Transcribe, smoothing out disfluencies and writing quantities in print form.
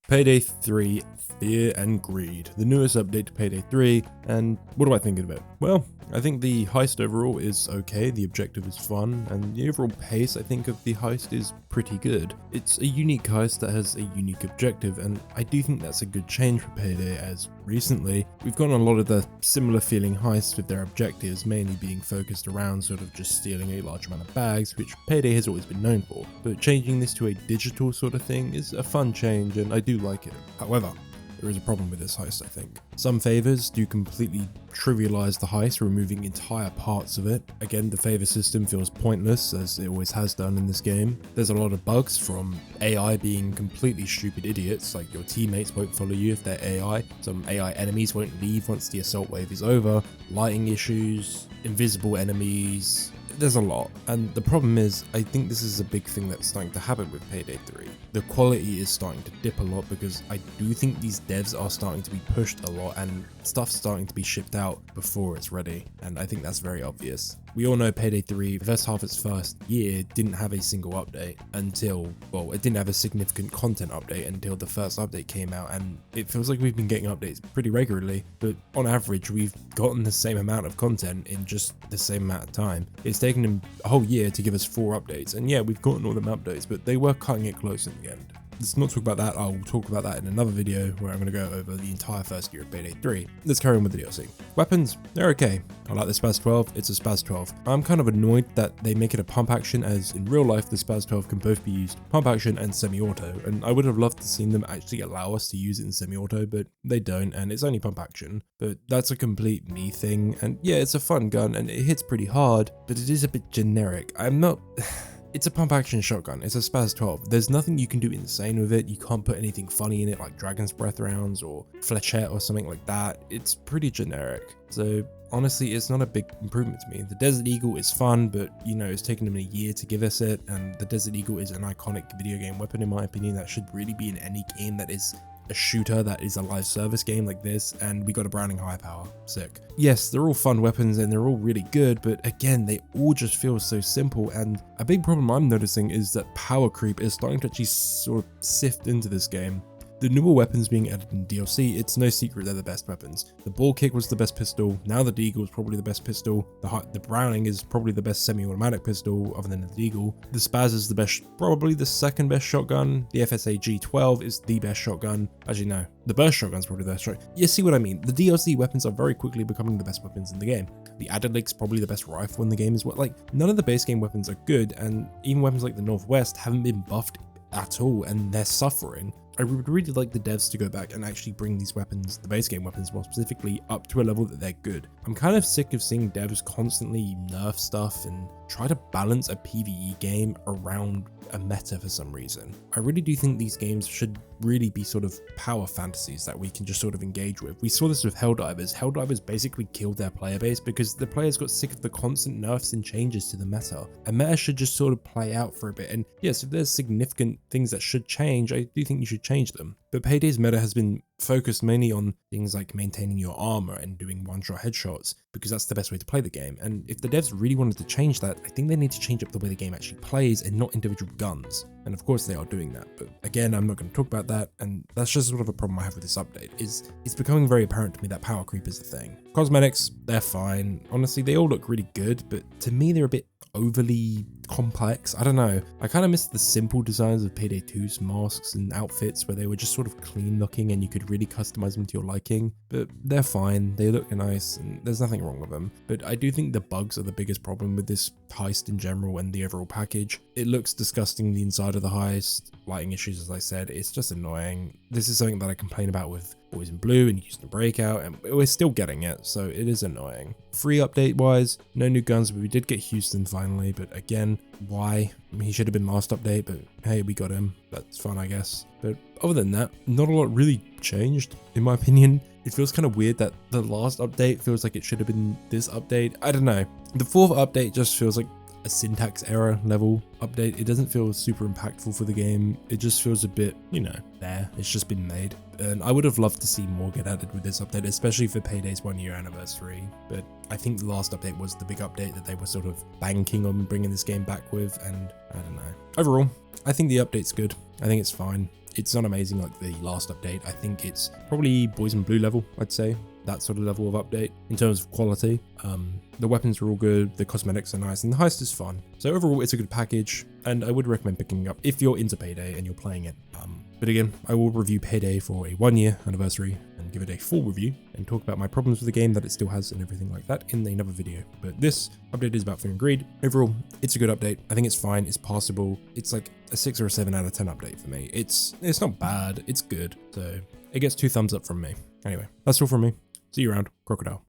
Payday 3, Fear and Greed, the newest update to Payday 3, and what do I think of it? Well, I think the heist overall is okay, the objective is fun, and the overall pace I think of the heist is pretty good. It's a unique heist that has a unique objective, and I do think that's a good change for Payday, as recently we've gotten a lot of the similar feeling heists with their objectives mainly being focused around sort of just stealing a large amount of bags, which Payday has always been known for, but changing this to a digital sort of thing is a fun change and I do like it. However, there is a problem with this heist, I think. Some favors do completely trivialize the heist, removing entire parts of it. Again, the favor system feels pointless, as it always has done in this game. There's a lot of bugs, from AI being completely stupid idiots, like your teammates won't follow you if they're AI, some AI enemies won't leave once the assault wave is over, lighting issues, invisible enemies. There's a lot, and the problem is, I think this is a big thing that's starting to happen with Payday 3. The quality is starting to dip a lot because I do think these devs are starting to be pushed a lot and stuff's starting to be shipped out before it's ready, and I think that's very obvious. We all know Payday 3, the first half of its first year, didn't have a single update until, well, it didn't have a significant content update until the first update came out, and it feels like we've been getting updates pretty regularly, but on average we've gotten the same amount of content in just the same amount of time. It's taken them a whole year to give us 4 updates, and yeah, we've gotten all them updates, but they were cutting it close in the end. Let's not talk about that. I'll talk about that in another video where I'm going to go over the entire first year of Payday 3. Let's carry on with the DLC. Weapons, they're okay. I like the Spaz 12, it's a Spaz 12. I'm kind of annoyed that they make it a pump action, as in real life the Spaz 12 can both be used pump action and semi-auto, and I would have loved to seen them actually allow us to use it in semi-auto, but they don't, and it's only pump action. But that's a complete me thing, and yeah, it's a fun gun and it hits pretty hard, but it is a bit generic. I'm not... It's a pump action shotgun, it's a Spaz 12. There's nothing you can do insane with it. You can't put anything funny in it like Dragon's Breath rounds or Fletchette or something like that. It's pretty generic. So honestly, it's not a big improvement to me. The Desert Eagle is fun, but you know, it's taken them a year to give us it, and the Desert Eagle is an iconic video game weapon in my opinion that should really be in any game that is a shooter, that is a live service game like this, and we got a Browning high power. Sick. Yes, they're all fun weapons and they're all really good, but again, they all just feel so simple, and a big problem I'm noticing is that power creep is starting to actually sort of sift into this game. The newer weapons being added in DLC, it's no secret they're the best weapons. The ball kick was the best pistol, now the Deagle is probably the best pistol, the Browning is probably the best semi-automatic pistol other than the Deagle, the Spaz is the best, probably the second best shotgun, the FSA G12 is the best shotgun, actually no, the burst shotgun's probably the best shotgun. You see what I mean? The DLC weapons are very quickly becoming the best weapons in the game. The added link's probably the best rifle in the game as well. Like, none of the base game weapons are good, and even weapons like the Northwest haven't been buffed at all, and they're suffering. I would really like the devs to go back and actually bring these weapons, the base game weapons more specifically, up to a level that they're good. I'm kind of sick of seeing devs constantly nerf stuff and try to balance a PvE game around a meta for some reason. I really do think these games should really be sort of power fantasies that we can just sort of engage with. We saw this with Helldivers. Helldivers basically killed their player base because the players got sick of the constant nerfs and changes to the meta. A meta should just sort of play out for a bit, and yes, if there's significant things that should change, I do think you should change them. But Payday's meta has been focused mainly on things like maintaining your armor and doing one-shot headshots, because that's the best way to play the game. And if the devs really wanted to change that, I think they need to change up the way the game actually plays and not individual guns. And of course they are doing that, but again, I'm not going to talk about that, and that's just sort of a problem I have with this update, is it's becoming very apparent to me that power creep is the thing. Cosmetics, they're fine. Honestly, they all look really good, but to me they're a bit overly complex. I don't know. I kind of miss the simple designs of Payday 2's masks and outfits where they were just sort of clean looking and you could really customize them to your liking, but they're fine. They look nice and there's nothing wrong with them. But I do think the bugs are the biggest problem with this heist in general and the overall package. It looks disgusting, the inside of the heist, lighting issues, as I said, it's just annoying. This is something that I complain about with Boys in Blue and Houston Breakout, and we're still getting it, so it is annoying. Free update wise, no new guns, but we did get Houston finally, but again, why? I mean, he should have been last update, but hey, we got him. That's fun, I guess. But other than that, not a lot really changed, in my opinion. It feels kind of weird that the last update feels like it should have been this update. I don't know. The 4th update just feels like a syntax error level update. It doesn't feel super impactful for the game. It just feels a bit, you know, there. It's just been made. And I would have loved to see more get added with this update, especially for Payday's 1-year anniversary. But I think the last update was the big update that they were sort of banking on bringing this game back with, and I don't know. Overall, I think the update's good. I think it's fine. It's not amazing like the last update. I think it's probably Boys in Blue level, I'd say. That sort of level of update in terms of quality. The weapons are all good, the cosmetics are nice, and the heist is fun. So overall, it's a good package, and I would recommend picking it up if you're into Payday and you're playing it. But again, I will review Payday for a 1-year anniversary and give it a full review and talk about my problems with the game that it still has and everything like that in another video. But this update is about Fear and Greed. Overall, it's a good update. I think it's fine, it's passable. It's like a 6 or a 7 out of 10 update for me. It's not bad, it's good. So it gets 2 thumbs up from me. Anyway, that's all from me. See you around, Crocodile.